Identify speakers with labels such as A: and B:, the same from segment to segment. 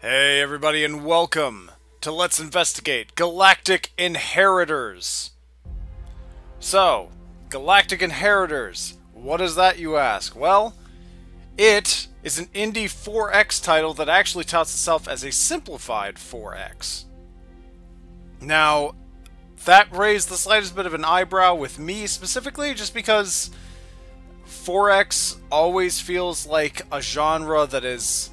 A: Hey everybody and welcome to Let's Investigate Galactic Inheritors. So, Galactic Inheritors, what is that you ask? Well, it is an indie 4X title that actually touts itself as a simplified 4X. Now, that raised the slightest bit of an eyebrow with me specifically just because 4X always feels like a genre that is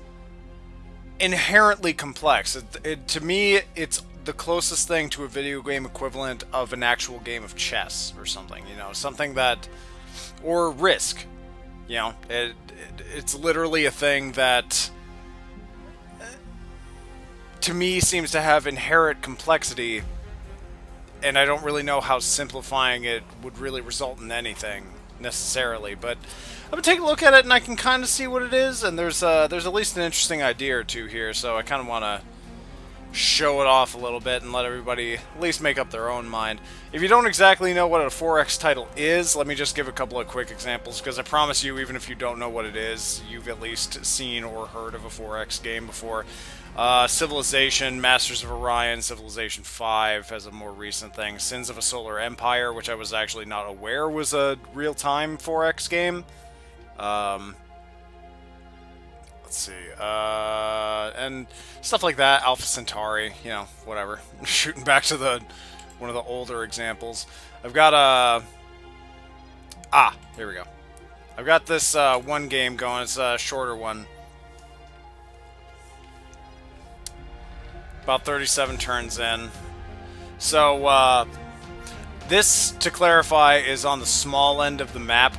A: inherently complex. To me, it's the closest thing to a video game equivalent of an actual game of chess or something, you know, something that, or Risk, you know, it's literally a thing that, to me, seems to have inherent complexity, and I don't really know how simplifying it would really result in anything, necessarily, but I'm gonna take a look at it and I can kind of see what it is, and there's at least an interesting idea or two here, so I kind of want to show it off a little bit and let everybody at least make up their own mind. If you don't exactly know what a 4X title is, let me just give a couple of quick examples, because I promise you, even if you don't know what it is, you've at least seen or heard of a 4X game before. Civilization, Masters of Orion, Civilization 5 as a more recent thing, Sins of a Solar Empire, which I was actually not aware was a real-time 4X game. Let's see, and stuff like that, Alpha Centauri, you know, whatever. Shooting back to one of the older examples. I've got here we go. I've got this, one game going, it's a shorter one. About 37 turns in. So, this, to clarify, is on the small end of the map.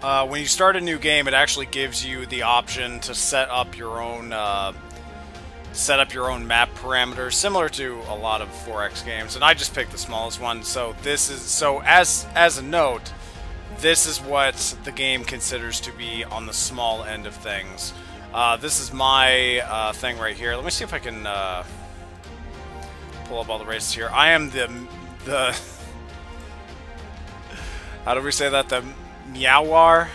A: When you start a new game, it actually gives you the option to set up your own map parameters, similar to a lot of 4X games. And I just picked the smallest one. So this is as a note, this is what the game considers to be on the small end of things. This is my thing right here. Let me see if I can pull up all the races here. I am the how do we say that? The Meowar?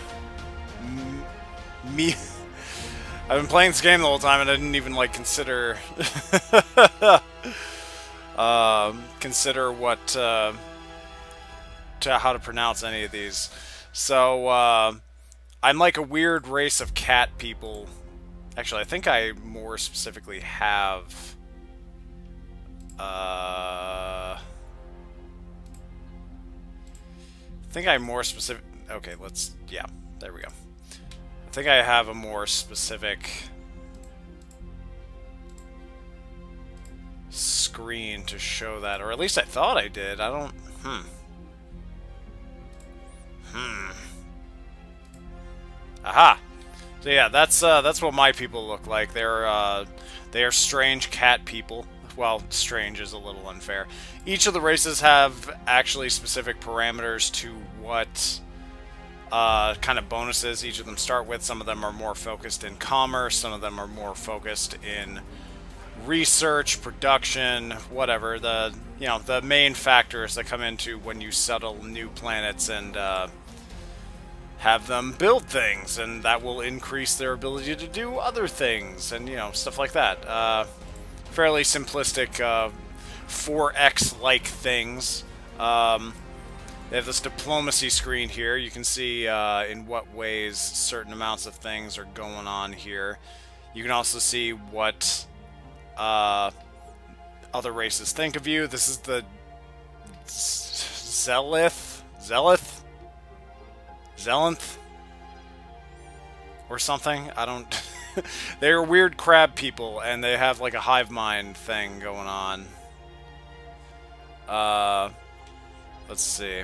A: Me. I've been playing this game the whole time and I didn't even like consider consider what how to pronounce any of these. So I'm like a weird race of cat people. Actually, I think I more specifically have I think I'm more specific. Okay, yeah, there we go. I think I have a more specific screen to show that, or at least I thought I did. I don't, Aha! So yeah, that's what my people look like. They are strange cat people. Well, strange is a little unfair. Each of the races have actually specific parameters to what kind of bonuses each of them start with. Some of them are more focused in commerce, some of them are more focused in research, production, whatever. The main factors that come into when you settle new planets and have them build things, and that will increase their ability to do other things, and, you know, stuff like that. Fairly simplistic 4X-like things. They have this diplomacy screen here. You can see in what ways certain amounts of things are going on here. You can also see what other races think of you. This is the Zealth? Or something? I don't... They're weird crab people, and they have like a hive mind thing going on. Let's see.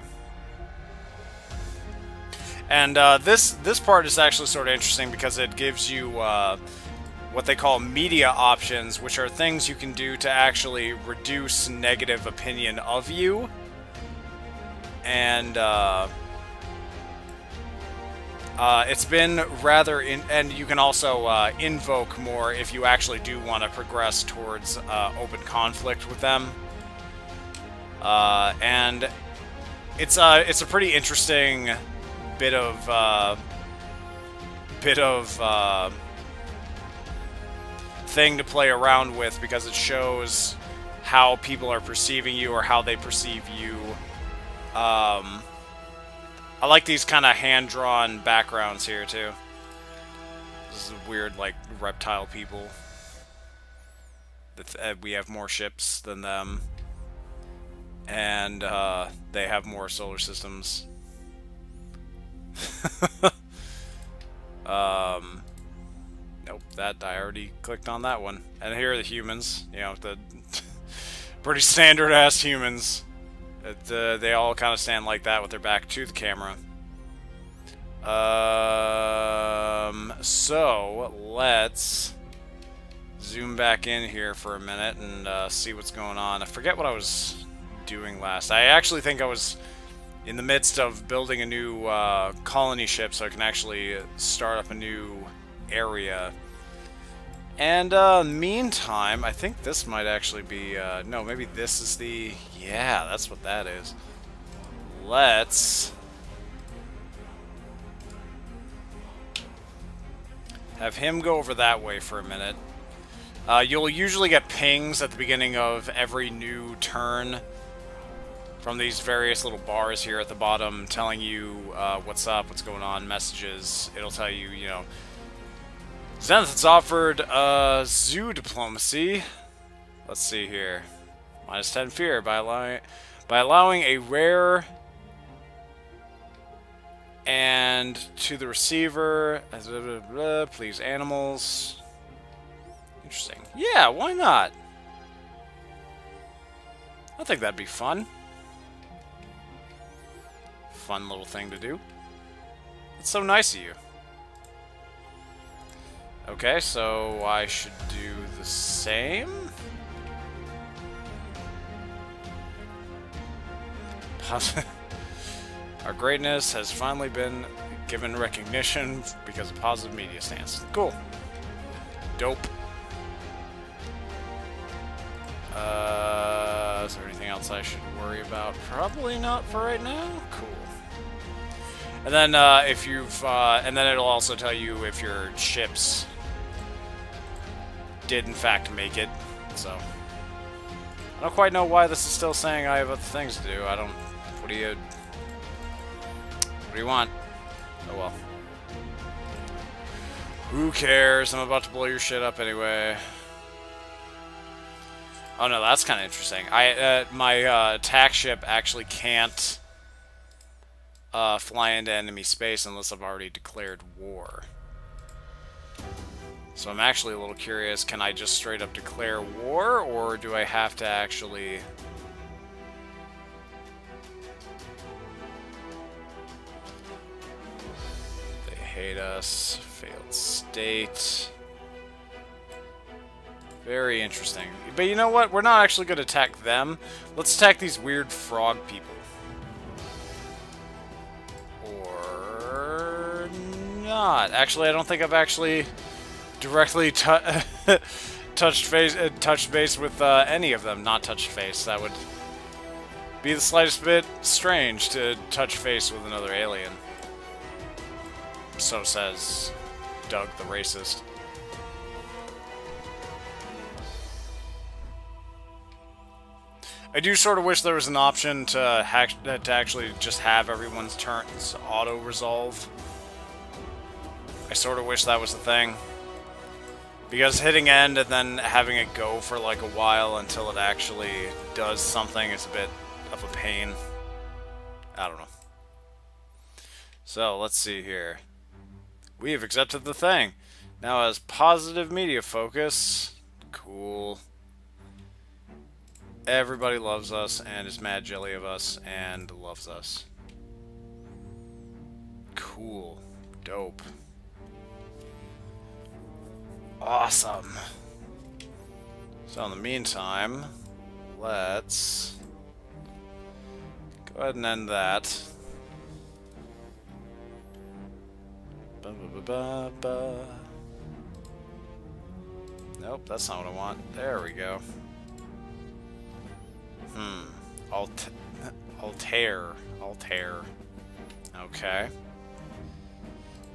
A: And this part is actually sort of interesting because it gives you what they call media options, which are things you can do to actually reduce negative opinion of you. And it's been rather and you can also invoke more if you actually do want to progress towards open conflict with them. And it's a pretty interesting bit of thing to play around with because it shows how people are perceiving you or how they perceive you. I like these kind of hand-drawn backgrounds here, too. This is weird, like, reptile people. We have more ships than them. And they have more solar systems. Nope, I already clicked on that one. And here are the humans. You know, the pretty standard-ass humans. They all kind of stand like that with their back to the camera. So let's zoom back in here for a minute and see what's going on. I forget what I was doing last. I actually think I was in the midst of building a new colony ship so I can actually start up a new area. And meantime, I think this might actually be no, maybe this is the, yeah, that's what that is. Let's have him go over that way for a minute. You'll usually get pings at the beginning of every new turn from these various little bars here at the bottom telling you what's up, what's going on, messages. It'll tell you, you know, Zenith has offered zoo diplomacy. Let's see here. -10 fear by allowing a rare and to the receiver. Please animals. Interesting. Yeah, why not? I think that'd be fun. Fun little thing to do. It's so nice of you. Okay, so I should do the same. Our greatness has finally been given recognition because of positive media stance. Cool. Dope. Is there anything else I should worry about? Probably not for right now. Cool. And then if you've, and then it'll also tell you if your ships did in fact make it. So I don't quite know why this is still saying I have other things to do. I don't. What do you want? Oh well. Who cares? I'm about to blow your shit up anyway. Oh no, that's kind of interesting. My attack ship actually can't fly into enemy space unless I've already declared war. So I'm actually a little curious, can I just straight up declare war, or do I have to actually... They hate us. Failed state. Very interesting. But you know what? We're not actually going to attack them. Let's attack these weird frog people. Or not. Actually, I don't think I've actually directly touched base with any of them. Not touched face. That would be the slightest bit strange to touch face with another alien. So says Doug the racist. I do sort of wish there was an option to actually just have everyone's turns auto-resolve. I sort of wish that was the thing. Because hitting end and then having it go for like a while until it actually does something is a bit of a pain. I don't know. So, let's see here. We have accepted the thing. Now as positive media focus. Cool. Everybody loves us and is mad jelly of us and loves us. Cool. Dope. Awesome. So in the meantime, let's go ahead and end that. Nope, that's not what I want. There we go. Altair. Okay.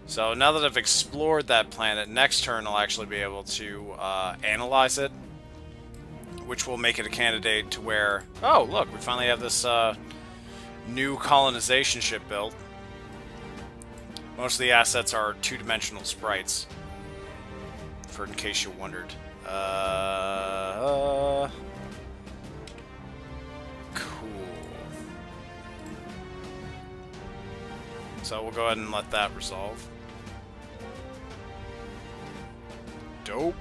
A: So now that I've explored that planet, next turn I'll actually be able to analyze it, which will make it a candidate to where... Oh, look, we finally have this new colonization ship built. Most of the assets are two-dimensional sprites, for in case you wondered. Cool. So we'll go ahead and let that resolve. Dope.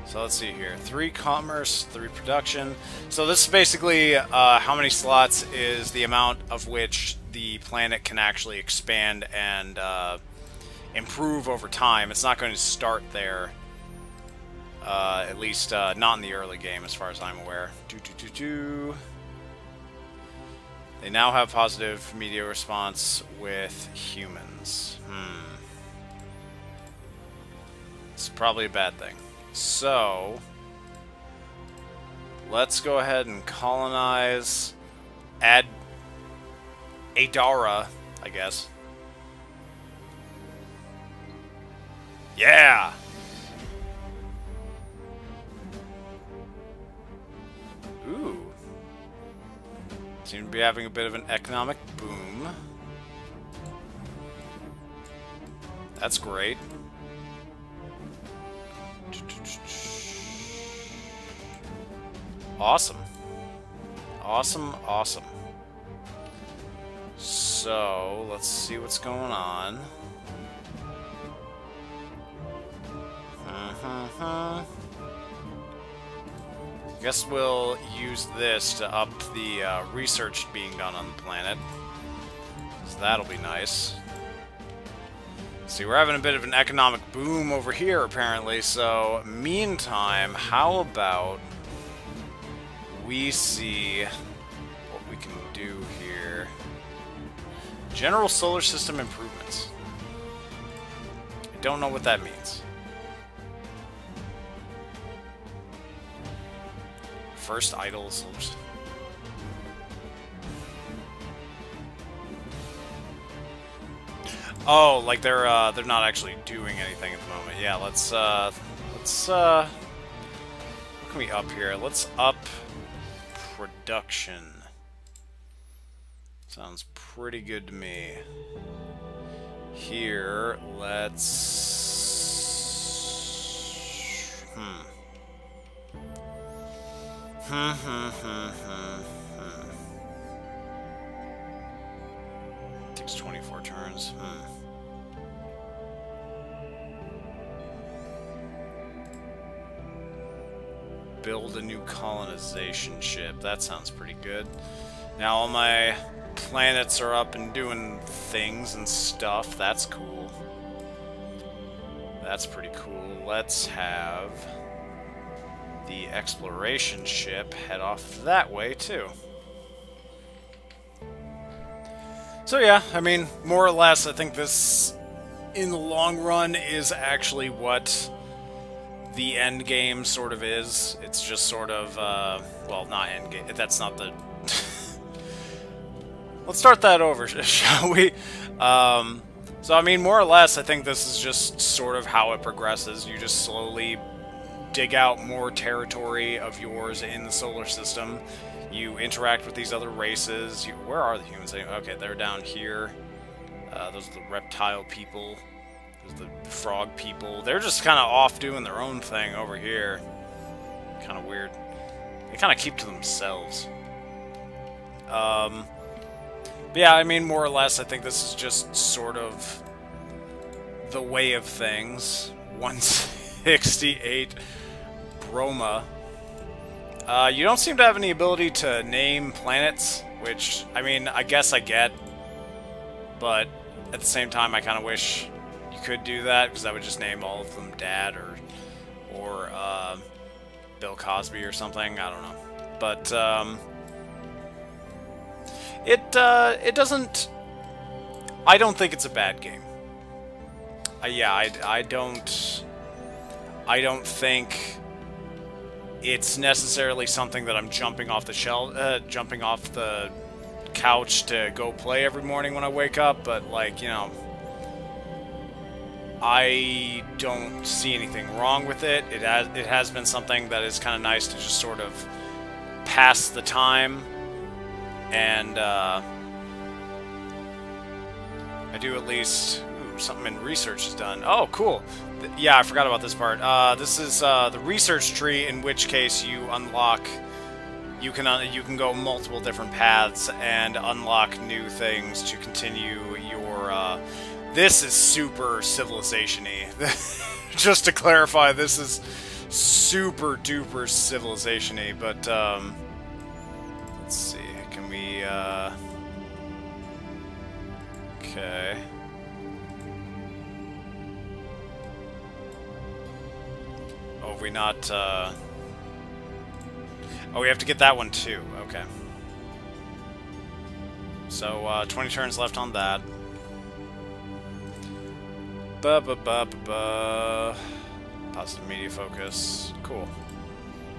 A: So let's see here. 3 commerce, 3 production. So this is basically how many slots is the amount of which the planet can actually expand and improve over time. It's not going to start there. At least not in the early game, as far as I'm aware. They now have positive media response with humans. It's probably a bad thing. So, let's go ahead and colonize, add Adara, I guess. Yeah! Ooh. Seem to be having a bit of an economic boom. That's great. Awesome. Awesome, awesome. So, let's see what's going on. Guess we'll use this to up the research being done on the planet. So that'll be nice. See, we're having a bit of an economic boom over here, apparently, so meantime, how about we see what we can do here. General solar system improvements. I don't know what that means. First idle solar system. Oh, like they're not actually doing anything at the moment. Yeah, let's what can we up here? Let's up production. Sounds pretty good to me. Here, let's 24 turns. Build a new colonization ship. That sounds pretty good. Now all my planets are up and doing things and stuff. That's cool. That's pretty cool. Let's have the exploration ship head off that way too. So yeah, I mean, more or less, I think this, in the long run, is actually what the end game sort of is. It's just sort of, well, not end game. That's not the... Let's start that over, shall we? So, I mean, more or less, I think this is just sort of how it progresses. You just slowly dig out more territory of yours in the solar system. You interact with these other races. Where are the humans? Okay, they're down here. Those are the Reptile People. Those are the Frog People. They're just kind of off doing their own thing over here. Kind of weird. They kind of keep to themselves. But yeah, I mean, more or less, I think this is just sort of the way of things. 168 Broma. You don't seem to have any ability to name planets, which, I mean, I guess I get, but at the same time, I kind of wish you could do that, because I would just name all of them Dad or Bill Cosby or something. I don't know, but it doesn't. I don't think it's a bad game. Yeah, I don't think it's necessarily something that I'm jumping off the couch to go play every morning when I wake up, but, like, you know, I don't see anything wrong with it. It has been something that is kind of nice to just sort of pass the time, and I do at least... Ooh, something in research is done. Oh, cool. Yeah, I forgot about this part. This is the research tree, in which case you unlock... You can go multiple different paths and unlock new things to continue your... This is super civilization-y. Just to clarify, this is super duper civilization-y, but let's see, can we okay. Oh, we not oh, we have to get that one too. Okay. So 20 turns left on that. Positive media focus. Cool.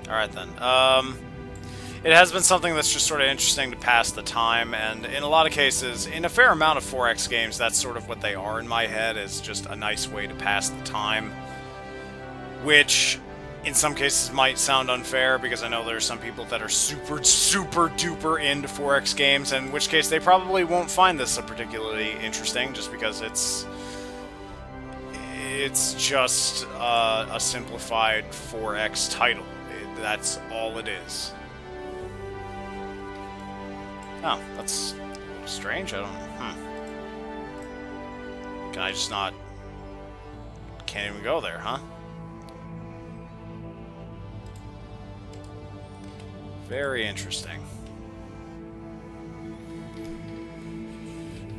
A: Alright then. It has been something that's just sort of interesting to pass the time, and in a lot of cases, in a fair amount of 4X games, that's sort of what they are in my head, is just a nice way to pass the time. Which, in some cases, might sound unfair, because I know there are some people that are super duper into 4X games, in which case they probably won't find this particularly interesting, just because it's just a simplified 4X title. That's all it is. Oh, that's strange. I don't... Can I just not... Can't even go there, huh? Very interesting.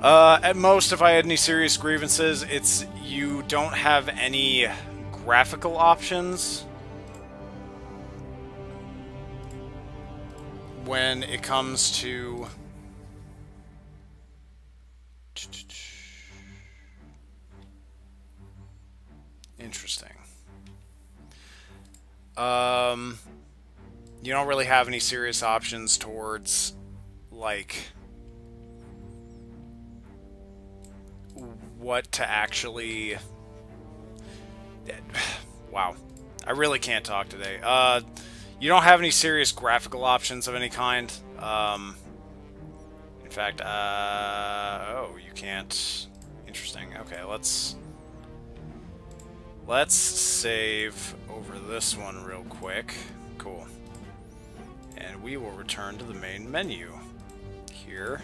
A: At most, if I had any serious grievances, it's you don't have any graphical options when it comes to... Interesting. You don't really have any serious options towards, like, what to actually... Wow. I really can't talk today. You don't have any serious graphical options of any kind. In fact, oh, you can't... Interesting. Okay, let's save over this one real quick. Cool. And we will return to the main menu. Here.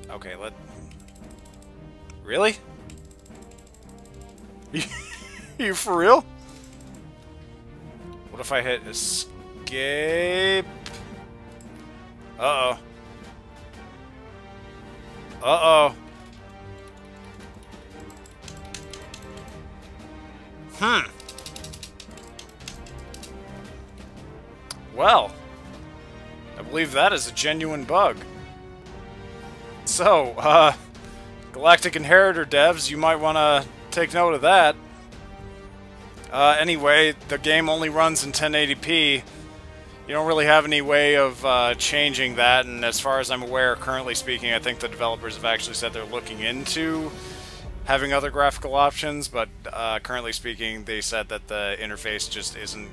A: Okay, Really? You for real? What if I hit escape? Uh-oh. Uh-oh. Well, I believe that is a genuine bug. So, Galactic Inheritor devs, you might want to take note of that. Anyway, the game only runs in 1080p. You don't really have any way of changing that, and as far as I'm aware, currently speaking, I think the developers have actually said they're looking into having other graphical options, but currently speaking, they said that the interface just isn't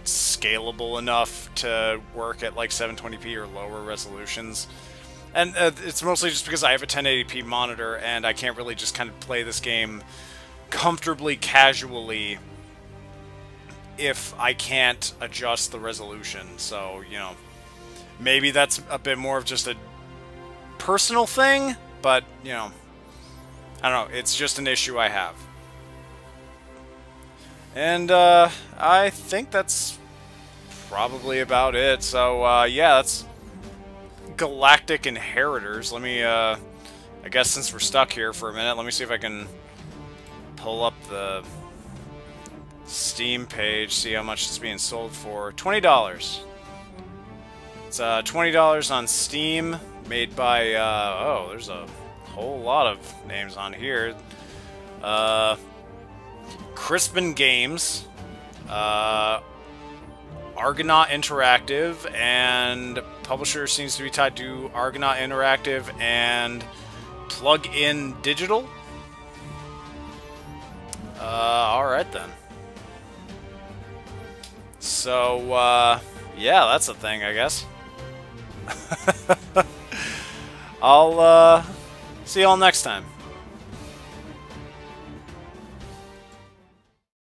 A: scalable enough to work at like 720p or lower resolutions. And it's mostly just because I have a 1080p monitor, and I can't really just kind of play this game comfortably, casually, if I can't adjust the resolution. So, you know, maybe that's a bit more of just a personal thing, but, you know, I don't know, it's just an issue I have. And, I think that's probably about it. So, yeah, that's Galactic Inheritors. Let me, I guess since we're stuck here for a minute, let me see if I can pull up the Steam page, see how much it's being sold for. $20. It's, $20 on Steam, made by, oh, there's a whole lot of names on here. Crispin Games, Argonaut Interactive, and publisher seems to be tied to Argonaut Interactive and Plug-in Digital. Alright then. So, yeah, that's a thing, I guess. I'll, see y'all next time.